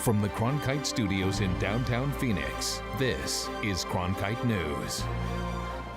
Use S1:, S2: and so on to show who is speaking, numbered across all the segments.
S1: From the Cronkite studios in downtown Phoenix, this is Cronkite News.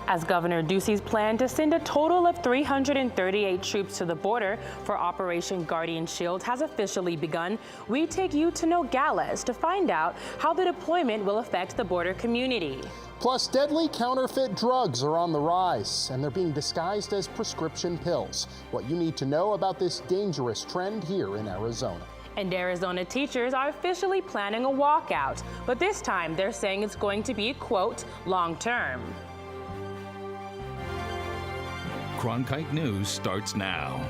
S2: As Governor Ducey's plan to send a total of 338 troops to the border for Operation Guardian Shield has officially begun, we take you to Nogales to find out how the deployment will affect the border community.
S3: Plus, deadly counterfeit drugs are on the rise, and they're being disguised as prescription pills. What you need to know about this dangerous trend here in Arizona.
S2: And Arizona teachers are officially planning a walkout, but this time they're saying it's going to be, quote, long-term.
S1: Cronkite News starts now.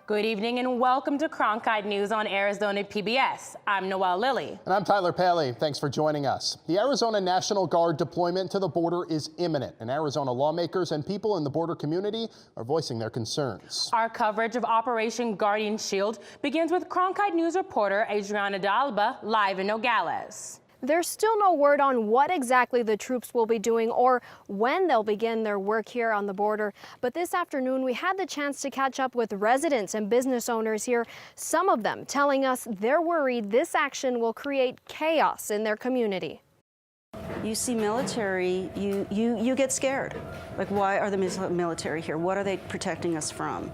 S2: Good evening and welcome to Cronkite News on Arizona PBS. I'm Noelle Lilly.
S3: And I'm Tyler Paley. Thanks for joining us. The Arizona National Guard deployment to the border is imminent, and Arizona lawmakers and people in the border community are voicing their concerns.
S2: Our coverage of Operation Guardian Shield begins with Cronkite News reporter Adriana de Alba live in Nogales.
S4: There's still no word on what exactly the troops will be doing or when they'll begin their work here on the border. But this afternoon, we had the chance to catch up with residents and business owners here, some of them telling us they're worried this action will create chaos in their community.
S5: You see military, you get scared. Like, why are the military here? What are they protecting us from?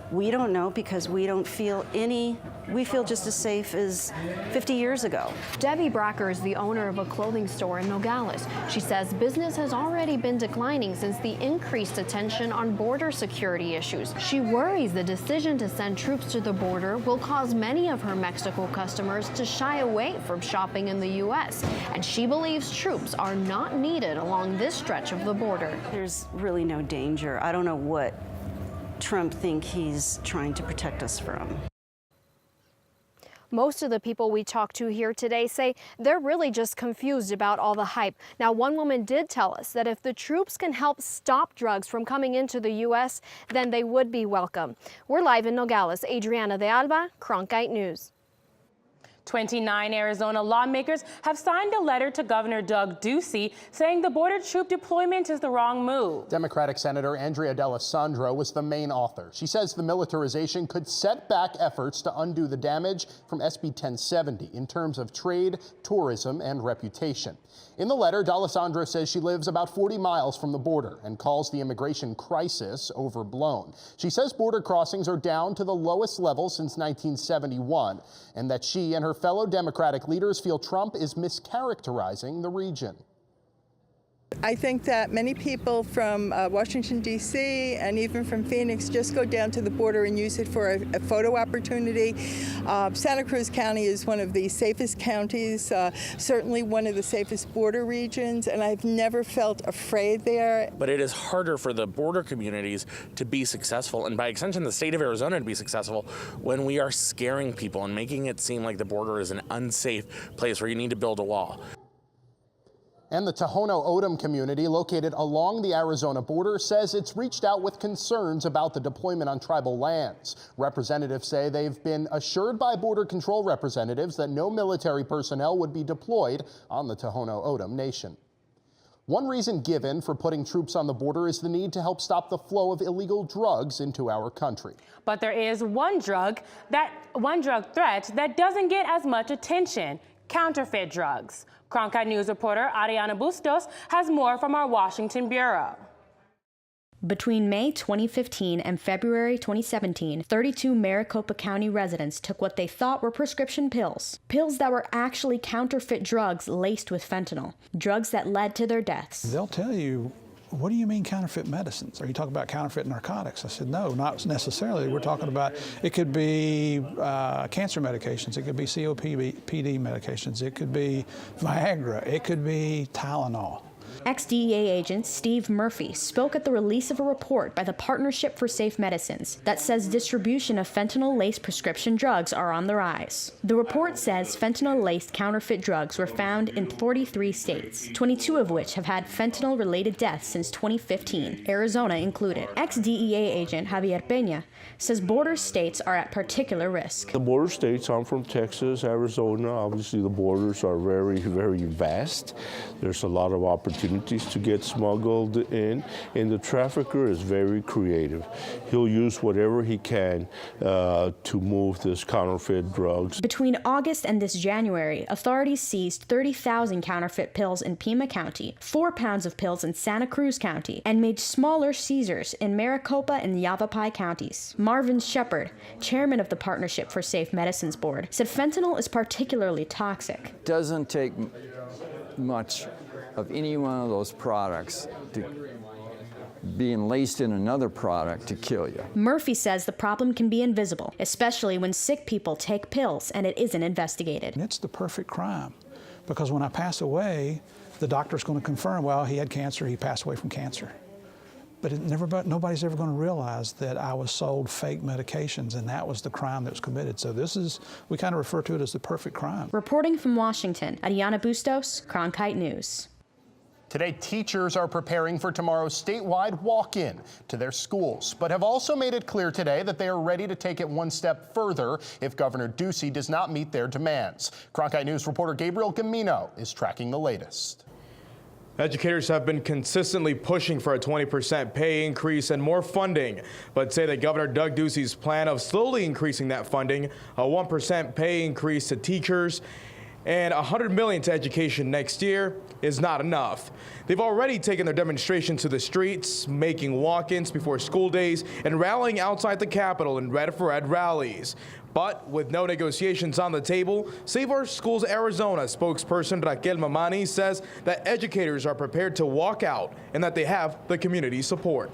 S5: We don't know because we feel just as safe as 50 years ago.
S4: Debbie Bracker is the owner of a clothing store in Nogales. She says business has already been declining since the increased attention on border security issues. She worries the decision to send troops to the border will cause many of her Mexico customers to shy away from shopping in the U.S. And she believes troops are not needed along this stretch of the border.
S5: There's really no danger. I don't know what Trump think he's trying to protect us from.
S4: Most of the people we talked to here today say they're really just confused about all the hype. Now, one woman did tell us that if the troops can help stop drugs from coming into the U.S., then they would be welcome. We're live in Nogales. Adriana de Alba, Cronkite News.
S2: 29 Arizona lawmakers have signed a letter to Governor Doug Ducey saying the border troop deployment is the wrong move.
S3: Democratic Senator Andrea D'Alessandro was the main author. She says the militarization could set back efforts to undo the damage from SB 1070 in terms of trade, tourism, and reputation. In the letter, D'Alessandro says she lives about 40 miles from the border and calls the immigration crisis overblown. She says border crossings are down to the lowest level since 1971, and that she and her fellow Democratic leaders feel Trump is mischaracterizing the region.
S6: I think that many people from Washington, D.C. and even from Phoenix just go down to the border and use it for a photo opportunity. Santa Cruz County is one of the safest counties, certainly one of the safest border regions, and I've never felt afraid there.
S7: But it is harder for the border communities to be successful, and by extension the state of Arizona to be successful, when we are scaring people and making it seem like the border is an unsafe place where you need to build a wall.
S3: And the Tohono O'odham community, located along the Arizona border, says it's reached out with concerns about the deployment on tribal lands. Representatives say they've been assured by Border Control representatives that no military personnel would be deployed on the Tohono O'odham Nation. One reason given for putting troops on the border is the need to help stop the flow of illegal drugs into our country.
S2: But there is one drug threat that doesn't get as much attention: counterfeit drugs. Cronkite News reporter Ariana Bustos has more from our Washington bureau.
S8: Between May 2015 and February 2017, 32 Maricopa County residents took what they thought were prescription pills. Pills that were actually counterfeit drugs laced with fentanyl. Drugs that led to their deaths.
S9: They'll tell you, what do you mean counterfeit medicines? Are you talking about counterfeit narcotics? I said, no, not necessarily. We're talking about, it could be cancer medications, it could be COPD medications, it could be Viagra, it could be Tylenol.
S8: Ex-DEA agent Steve Murphy spoke at the release of a report by the Partnership for Safe Medicines that says distribution of fentanyl-laced prescription drugs are on the rise. The report says fentanyl-laced counterfeit drugs were found in 43 states, 22 of which have had fentanyl-related deaths since 2015, Arizona included. Ex-DEA agent Javier Peña says border states are at particular risk.
S10: The border states, I'm from Texas, Arizona. Obviously, the borders are very, very vast. There's a lot of opportunity opportunities to get smuggled in, and the trafficker is very creative. He'll use whatever he can to move this counterfeit drugs.
S8: Between August and this January, authorities seized 30,000 counterfeit pills in Pima County, 4 pounds of pills in Santa Cruz County, and made smaller seizures in Maricopa and Yavapai counties. Marvin Shepard, chairman of the Partnership for Safe Medicines Board, said fentanyl is particularly toxic.
S11: It doesn't take much of any one of those products to being laced in another product to kill you.
S8: Murphy says the problem can be invisible, especially when sick people take pills and it isn't investigated.
S9: And it's the perfect crime, because when I pass away, the doctor's going to confirm, well, he had cancer, he passed away from cancer. But nobody's ever going to realize that I was sold fake medications, and that was the crime that was committed. So we kind of refer to it as the perfect crime.
S8: Reporting from Washington, Ariana Bustos, Cronkite News.
S3: Today, teachers are preparing for tomorrow's statewide walk-in to their schools, but have also made it clear today that they are ready to take it one step further if Governor Ducey does not meet their demands. Cronkite News reporter Gabriel Gamino is tracking the latest.
S12: Educators have been consistently pushing for a 20% pay increase and more funding, but say that Governor Doug Ducey's plan of slowly increasing that funding, a 1% pay increase to teachers, and $100 million to education next year is not enough. They've already taken their demonstrations to the streets, making walk-ins before school days and rallying outside the Capitol in Red for Ed rallies. But with no negotiations on the table, Save Our Schools Arizona spokesperson Raquel Mamani says that educators are prepared to walk out and that they have the community support.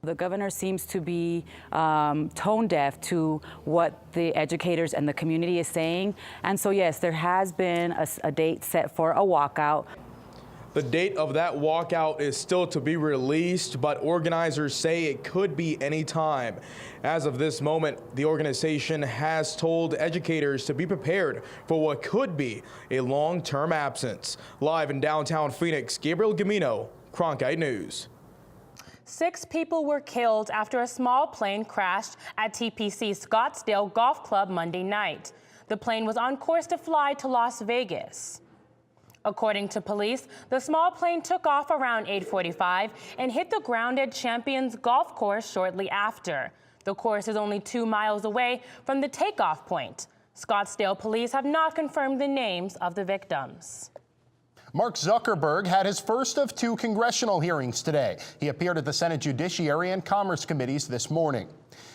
S13: The governor seems to be tone deaf to what the educators and the community is saying. And so, yes, there has been a date set for a walkout.
S12: The date of that walkout is still to be released, but organizers say it could be any time. As of this moment, the organization has told educators to be prepared for what could be a long-term absence. Live in downtown Phoenix, Gabriel Gamino, Cronkite News.
S2: 6 people were killed after a small plane crashed at TPC Scottsdale Golf Club Monday night. The plane was on course to fly to Las Vegas. According to police, the small plane took off around 8:45 and hit the ground at Champions Golf Course shortly after. The course is only 2 miles away from the takeoff point. Scottsdale police have not confirmed the names of the victims.
S3: Mark Zuckerberg had his first of 2 congressional hearings today. He appeared at the Senate Judiciary and Commerce Committees this morning.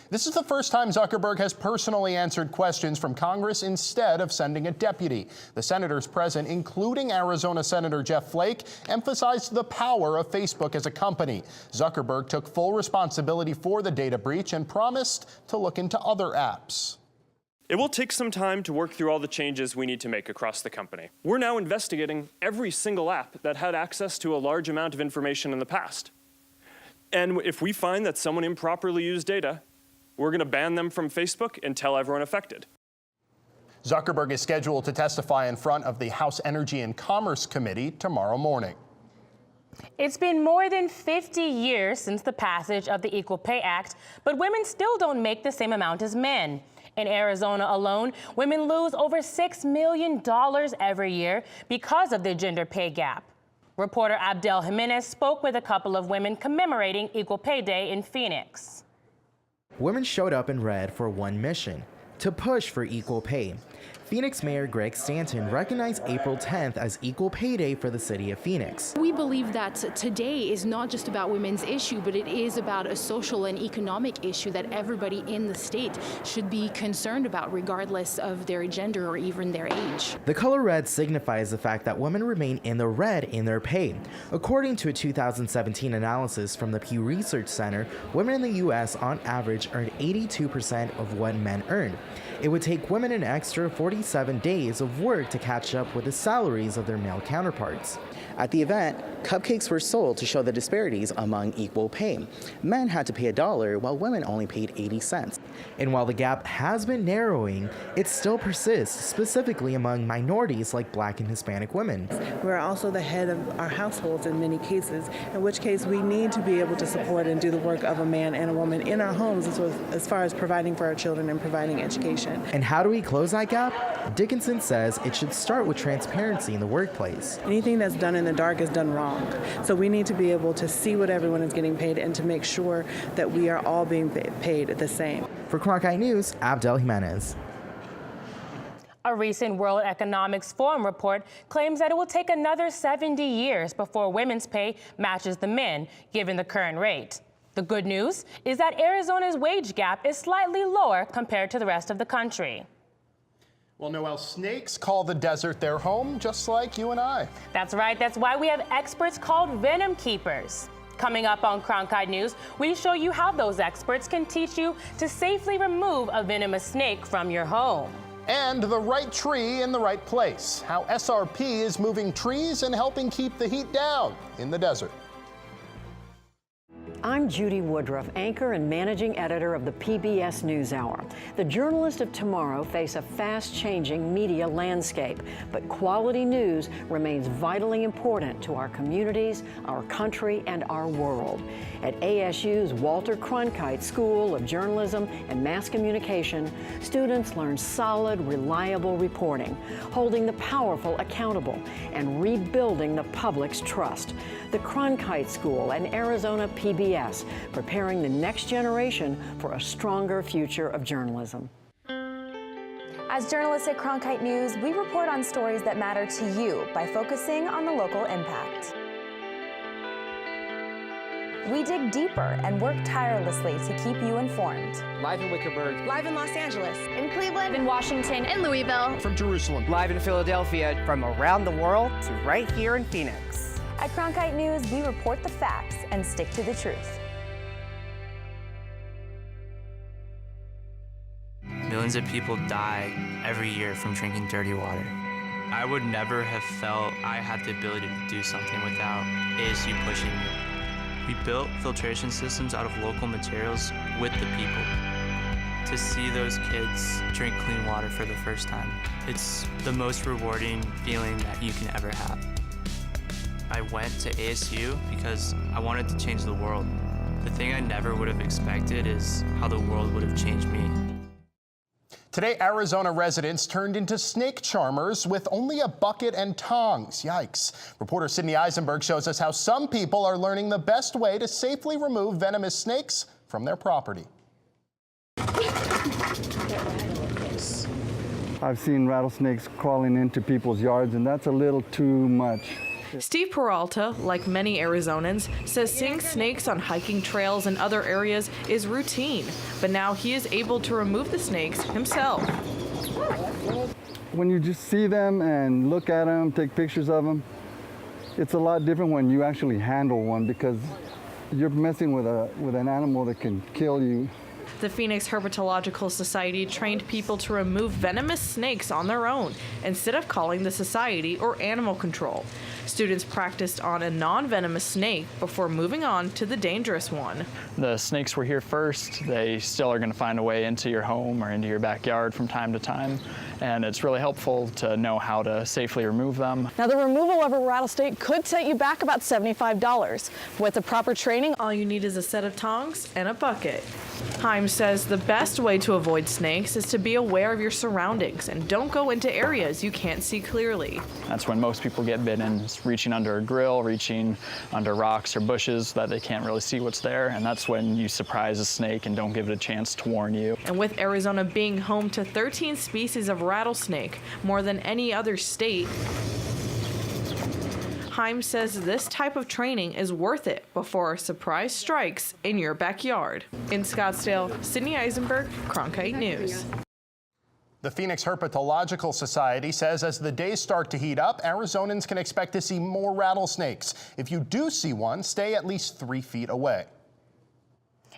S3: This is the first time Zuckerberg has personally answered questions from Congress instead of sending a deputy. The senators present, including Arizona Senator Jeff Flake, emphasized the power of Facebook as a company. Zuckerberg took full responsibility for the data breach and promised to look into other apps.
S14: It will take some time to work through all the changes we need to make across the company. We're now investigating every single app that had access to a large amount of information in the past. And if we find that someone improperly used data, we're going to ban them from Facebook and tell everyone affected.
S3: Zuckerberg is scheduled to testify in front of the House Energy and Commerce Committee tomorrow morning.
S2: It's been more than 50 years since the passage of the Equal Pay Act, but women still don't make the same amount as men. In Arizona alone, women lose over $6 million every year because of the gender pay gap. Reporter Abdel Jimenez spoke with a couple of women commemorating Equal Pay Day in Phoenix.
S15: Women showed up in red for one mission: to push for equal pay. Phoenix Mayor Greg Stanton recognized April 10th as Equal Pay Day for the city of Phoenix.
S16: We believe that today is not just about women's issue, but it is about a social and economic issue that everybody in the state should be concerned about, regardless of their gender or even their age.
S15: The color red signifies the fact that women remain in the red in their pay. According to a 2017 analysis from the Pew Research Center, women in the U.S. on average earn 82% of what men earn. It would take women an extra 47 days of work to catch up with the salaries of their male counterparts.
S17: At the event, cupcakes were sold to show the disparities among equal pay. Men had to pay $1, while women only paid 80 cents.
S15: And while the gap has been narrowing, it still persists, specifically among minorities like Black and Hispanic women.
S18: We're also the head of our households in many cases, in which case we need to be able to support and do the work of a man and a woman in our homes as far as providing for our children and providing education.
S15: And how do we close that gap? Dickinson says it should start with transparency in the workplace.
S18: Anything that's done in the dark is done wrong. So we need to be able to see what everyone is getting paid and to make sure that we are all being paid the same.
S15: For Cronkite News, Abdel Jimenez.
S2: A recent World Economics Forum report claims that it will take another 70 years before women's pay matches the men, given the current rate. The good news is that Arizona's wage gap is slightly lower compared to the rest of the country.
S3: Well, Noelle, snakes call the desert their home, just like you and I.
S2: That's right. That's why we have experts called venom keepers. Coming up on Cronkite News, we show you how those experts can teach you to safely remove a venomous snake from your home.
S3: And the right tree in the right place. How SRP is moving trees and helping keep the heat down in the desert.
S19: I'm Judy Woodruff, anchor and managing editor of the PBS NewsHour. The journalists of tomorrow face a fast-changing media landscape, but quality news remains vitally important to our communities, our country, and our world. At ASU's Walter Cronkite School of Journalism and Mass Communication, students learn solid, reliable reporting, holding the powerful accountable, and rebuilding the public's trust. The Cronkite School and Arizona PBS, preparing the next generation for a stronger future of journalism.
S20: As journalists at Cronkite News, we report on stories that matter to you by focusing on the local impact. We dig deeper and work tirelessly to keep you informed.
S21: Live in Wickerburg.
S22: Live in Los Angeles. In Cleveland. In Washington. In Louisville.
S3: From Jerusalem.
S21: Live in Philadelphia.
S23: From around the world to right here in Phoenix.
S20: At Cronkite News, we report the facts and stick to the truth.
S24: Millions of people die every year from drinking dirty water. I would never have felt I had the ability to do something without ASU pushing me. We built filtration systems out of local materials with the people. To see those kids drink clean water for the first time, it's the most rewarding feeling that you can ever have. I went to ASU because I wanted to change the world. The thing I never would have expected is how the world would have changed me.
S3: Today, Arizona residents turned into snake charmers with only a bucket and tongs. Yikes. Reporter Sydney Eisenberg shows us how some people are learning the best way to safely remove venomous snakes from their property.
S25: I've seen rattlesnakes crawling into people's yards, and that's a little too much.
S26: Steve Peralta, like many Arizonans, says seeing snakes on hiking trails and other areas is routine, but now he is able to remove the snakes himself.
S25: When you just see them and look at them, take pictures of them, it's a lot different when you actually handle one because you're messing with an animal that can kill you.
S26: The Phoenix Herpetological Society trained people to remove venomous snakes on their own instead of calling the society or animal control. Students practiced on a non-venomous snake before moving on to the dangerous one.
S27: The snakes were here first. They still are going to find a way into your home or into your backyard from time to time, and it's really helpful to know how to safely remove them.
S28: Now, the removal of a rattlesnake could set you back about $75. With the proper training,
S26: all you need is a set of tongs and a bucket. Heim says the best way to avoid snakes is to be aware of your surroundings and don't go into areas you can't see clearly.
S27: That's when most people get bitten, is reaching under a grill, reaching under rocks or bushes that they can't really see what's there, and that's when you surprise a snake and don't give it a chance to warn you.
S26: And with Arizona being home to 13 species of rattlesnake, more than any other state, Heim says this type of training is worth it before a surprise strikes in your backyard. In Scottsdale, Sydney Eisenberg, Cronkite News.
S3: The Phoenix Herpetological Society says as the days start to heat up, Arizonans can expect to see more rattlesnakes. If you do see one, stay at least 3 feet away.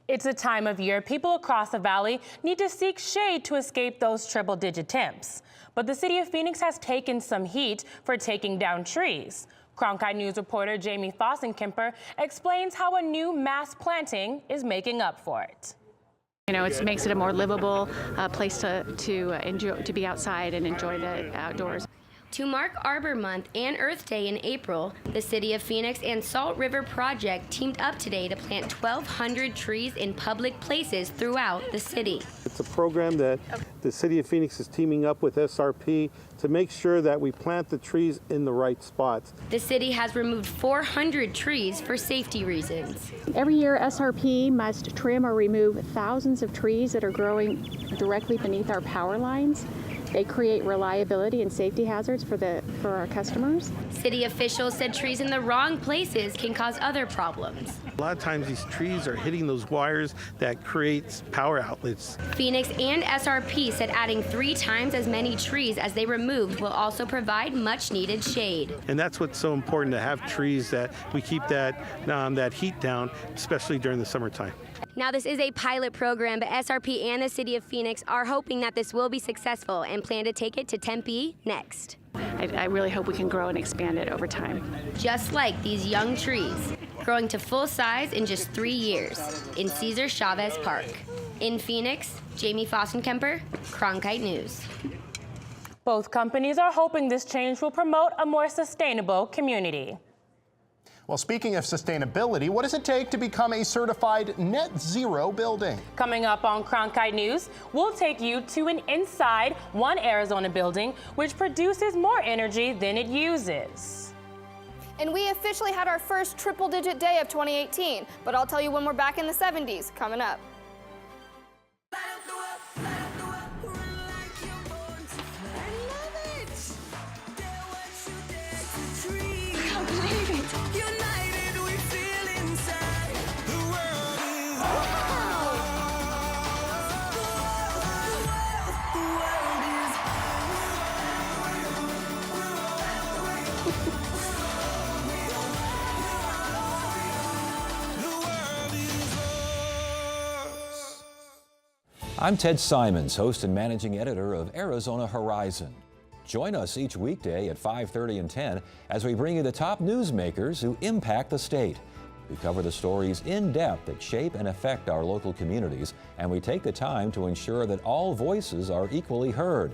S2: It's a time of year people across the valley need to seek shade to escape those triple-digit temps. But the city of Phoenix has taken some heat for taking down trees. Cronkite News reporter Jamie Fossenkemper explains how a new mass planting is making up for it.
S29: You know, it makes it a more livable place to enjoy, to be outside and enjoy the outdoors.
S1: To mark Arbor Month and Earth Day in April, the City of Phoenix and Salt River Project teamed up today to plant 1,200 trees in public places throughout the city.
S4: It's a program that the City of Phoenix is teaming up with SRP to make sure that we plant the trees in the right spots.
S1: The city has removed 400 trees for safety reasons.
S5: Every year, SRP must trim or remove thousands of trees that are growing directly beneath our power lines. They create reliability and safety hazards for our customers.
S1: City officials said trees in the wrong places can cause other problems.
S4: A lot of times these trees are hitting those wires that creates power outlets.
S1: Phoenix and SRP said adding 3 times as many trees as they removed will also provide much needed shade.
S4: And that's what's so important, to have trees that we keep that heat down, especially during the summertime.
S1: Now, this is a pilot program, but SRP and the City of Phoenix are hoping that this will be successful and plan to take it to Tempe next.
S5: I really hope we can grow and expand it over time.
S1: Just like these young trees, growing to full size in just 3 years in Cesar Chavez Park. In Phoenix, Jamie Fostenkemper, Cronkite News.
S2: Both companies are hoping this change will promote a more sustainable community.
S3: Well, speaking of sustainability, what does it take to become a certified net zero building?
S2: Coming up on Cronkite News, we'll take you to an inside one Arizona building which produces more energy than it uses.
S22: And we officially had our first triple-digit day of 2018, but I'll tell you when we're back in the 70s coming up.
S6: I'm Ted Simons, host and managing editor of Arizona Horizon. Join us each weekday at 5:30 and 10 as we bring you the top newsmakers who impact the state. We cover the stories in depth that shape and affect our local communities, and we take the time to ensure that all voices are equally heard.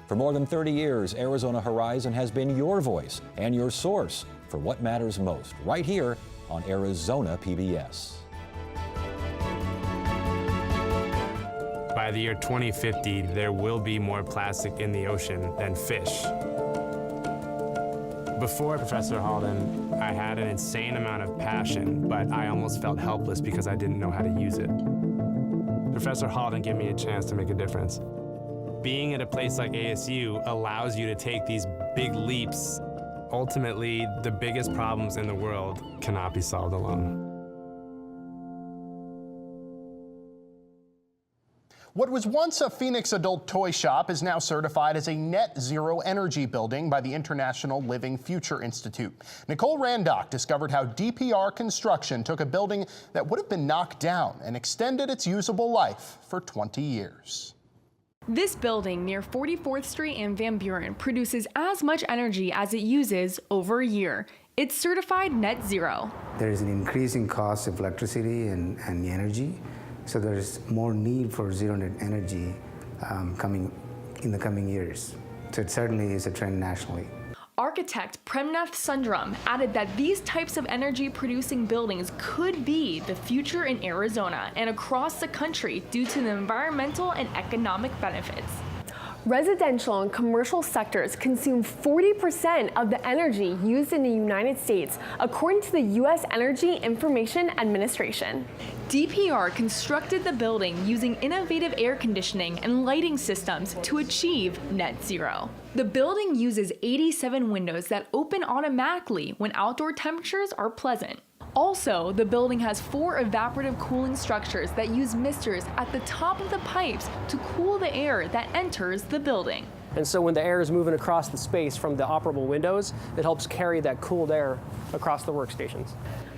S6: For more than 30 years, Arizona Horizon has been your voice and your source for what matters most, right here on Arizona PBS.
S7: By the year 2050, there will be more plastic in the ocean than fish. Before Professor Halden, I had an insane amount of passion, but I almost felt helpless because I didn't know how to use it. Professor Halden gave me a chance to make a difference. Being at a place like ASU allows you to take these big leaps. Ultimately, the biggest problems in the world cannot be solved alone.
S3: What was once a Phoenix adult toy shop is now certified as a net zero energy building by the International Living Future Institute. Nicole Randock discovered how DPR construction took a building that would have been knocked down and extended its usable life for 20 years.
S9: This building near 44th Street and Van Buren produces as much energy as it uses over a year. It's certified net zero.
S10: There is an increasing cost of electricity and energy. So there's more need for zero net energy coming in the coming years. So it certainly is a trend nationally.
S9: Architect Premnath Sundram added that these types of energy producing buildings could be the future in Arizona and across the country due to the environmental and economic benefits.
S11: Residential and commercial sectors consume 40% of the energy used in the United States, according to the U.S. Energy Information Administration.
S9: DPR constructed the building using innovative air conditioning and lighting systems to achieve net zero. The building uses 87 windows that open automatically when outdoor temperatures are pleasant. Also, the building has 4 evaporative cooling structures that use misters at the top of the pipes to cool the air that enters the building.
S29: And so when the air is moving across the space from the operable windows, it helps carry that cooled air across the workstations.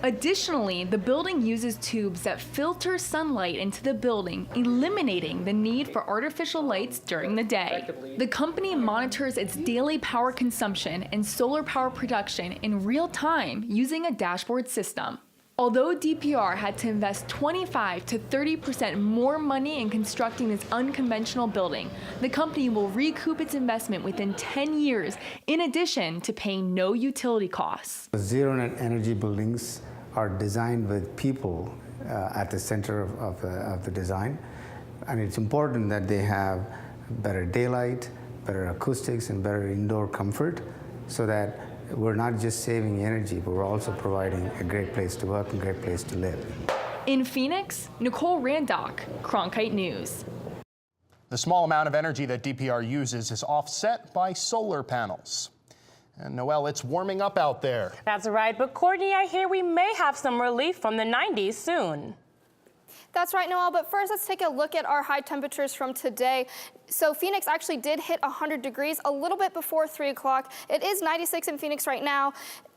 S9: Additionally, the building uses tubes that filter sunlight into the building, eliminating the need for artificial lights during the day. The company monitors its daily power consumption and solar power production in real time using a dashboard system. Although DPR had to invest 25 to 30% more money in constructing this unconventional building, the company will recoup its investment within 10 years, in addition to paying no utility costs.
S10: Zero net energy buildings are designed with people at the center of the design, and it's important that they have better daylight, better acoustics, and better indoor comfort, so that we're not just saving energy, but we're also providing a great place to work and a great place to live.
S9: In Phoenix, Nicole Randock, Cronkite News.
S3: The small amount of energy that DPR uses is offset by solar panels. And Noelle, it's warming up out there.
S2: That's right, but Courtney, I hear we may have some relief from the 90s soon.
S22: That's right, Noelle, but first let's take a look at our high temperatures from today. So Phoenix actually did hit 100 degrees a little bit before 3 o'clock. It is 96 in Phoenix right now,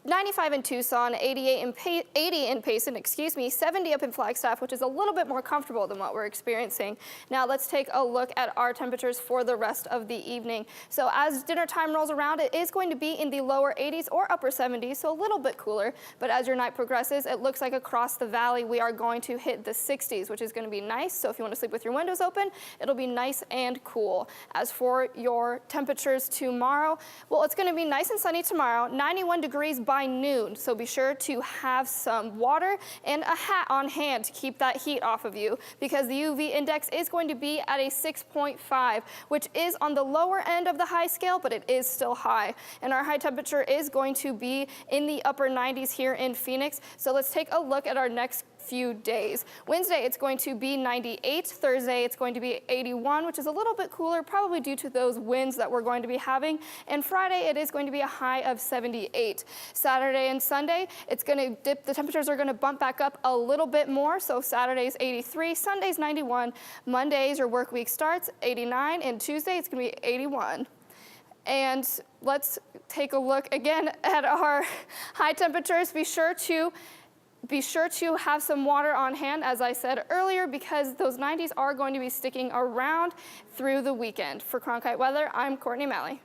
S22: 95 in Tucson, 80 in Payson, 70 up in Flagstaff, which is a little bit more comfortable than what we're experiencing. Now let's take a look at our temperatures for the rest of the evening. So as dinner time rolls around, it is going to be in the lower 80s or upper 70s, so a little bit cooler. But as your night progresses, it looks like across the valley we are going to hit the 60s, which is going to be nice. So if you want to sleep with your windows open, it'll be nice and cool. As for your temperatures tomorrow, well, it's going to be nice and sunny tomorrow, 91 degrees by noon. So be sure to have some water and a hat on hand to keep that heat off of you, because the UV index is going to be at a 6.5, which is on the lower end of the high scale, but it is still high. And our high temperature is going to be in the upper 90s here in Phoenix. So let's take a look at our next few days. Wednesday, it's going to be 98. Thursday, it's going to be 81, which is a little bit cooler, probably due to those winds that we're going to be having. And Friday, it is going to be a high of 78. Saturday and Sunday, it's going to dip. The temperatures are going to bump back up a little bit more. So Saturday's 83, Sunday's 91. Mondays, your work week starts 89, and Tuesday, it's going to be 81. And let's take a look again at our high temperatures. Be sure to have some water on hand, as I said earlier, because those 90s are going to be sticking around through the weekend. For Cronkite Weather, I'm Courtney Malley.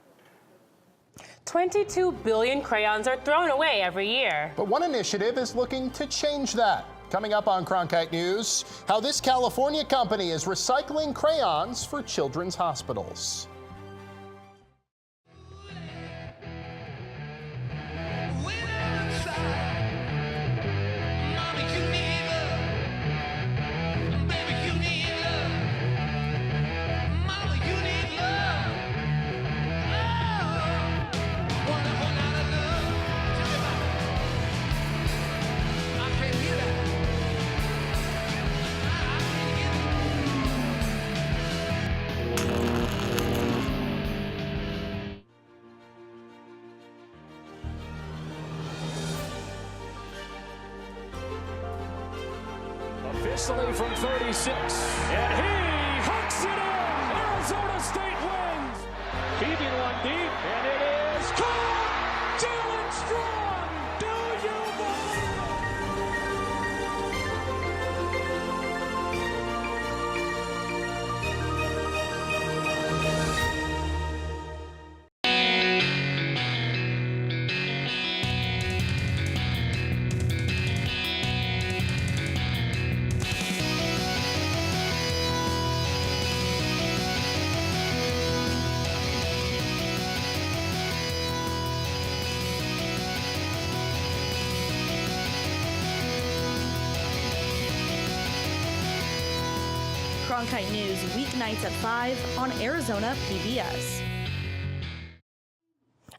S2: 22 billion crayons are thrown away every year.
S3: But one initiative is looking to change that. Coming up on Cronkite News, how this California company is recycling crayons for children's hospitals.
S8: Officially from 36, and he hooks it in. Arizona State wins. Keeping one deep, and it is caught. Jalen Strong. Do you believe
S28: Cronkite News, weeknights at 5 on Arizona PBS.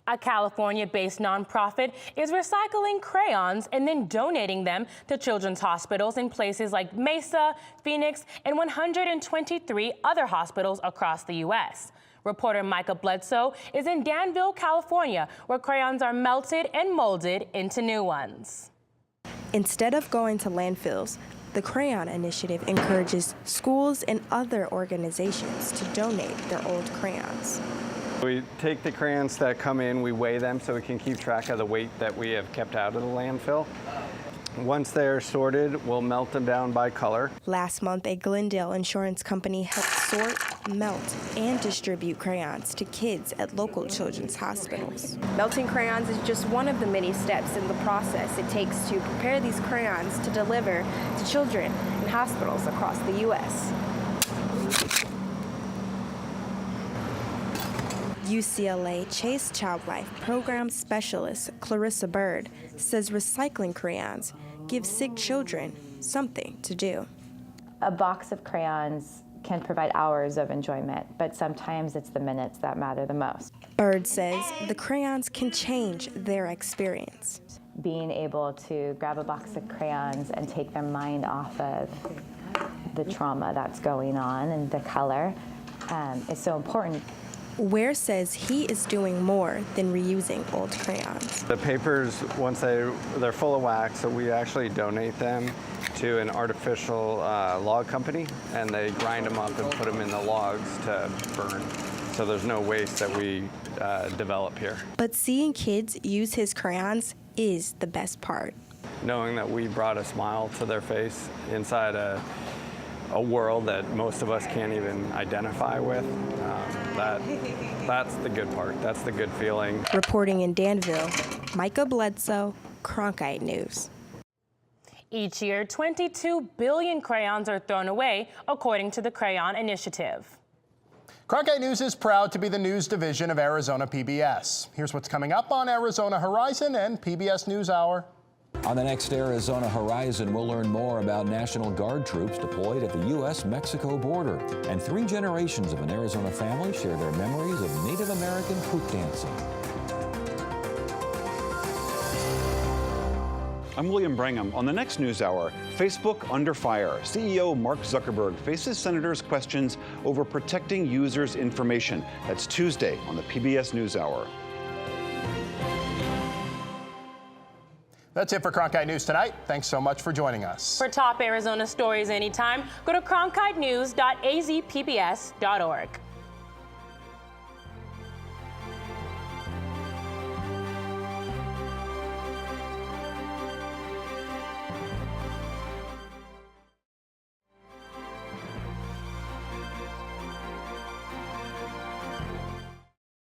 S2: A California-based nonprofit is recycling crayons and then donating them to children's hospitals in places like Mesa, Phoenix, and 123 other hospitals across the U.S. Reporter Micah Bledsoe is in Danville, California, where crayons are melted and molded into new ones.
S12: Instead of going to landfills, the Crayon Initiative encourages schools and other organizations to donate their old crayons.
S13: We take the crayons that come in, we weigh them so we can keep track of the weight that we have kept out of the landfill. Once they're sorted, we'll melt them down by color.
S12: Last month, a Glendale insurance company helped sort, melt, and distribute crayons to kids at local children's hospitals. Melting crayons is just one of the many steps in the process it takes to prepare these crayons to deliver to children in hospitals across the U.S. UCLA Chase Child Life Program Specialist Clarissa Bird says recycling crayons gives sick children something to do.
S14: A box of crayons can provide hours of enjoyment, but sometimes it's the minutes that matter the most.
S12: Bird says the crayons can change their experience.
S14: Being able to grab a box of crayons and take their mind off of the trauma that's going on and the color is so important.
S12: Ware says he is doing more than reusing old crayons.
S13: The papers, once they're full of wax, so we actually donate them to an artificial log company, and they grind them up and put them in the logs to burn. So there's no waste that we develop here.
S12: But seeing kids use his crayons is the best part.
S13: Knowing that we brought a smile to their face inside a world that most of us can't even identify with, that's the good part. That's the good feeling.
S12: Reporting in Danville, Micah Bledsoe, Cronkite News.
S2: Each year, 22 billion crayons are thrown away, according to the Crayon Initiative.
S3: Cronkite News is proud to be the news division of Arizona PBS. Here's what's coming up on Arizona Horizon and PBS NewsHour.
S6: On the next Arizona Horizon, we'll learn more about National Guard troops deployed at the U.S.-Mexico border. And 3 generations of an Arizona family share their memories of Native American hoop dancing.
S15: I'm William Brangham. On the next NewsHour, Facebook under fire. CEO Mark Zuckerberg faces senators' questions over protecting users' information. That's Tuesday on the PBS NewsHour.
S3: That's it for Cronkite News tonight. Thanks so much for joining us.
S2: For top Arizona stories anytime, go to cronkitenews.azpbs.org.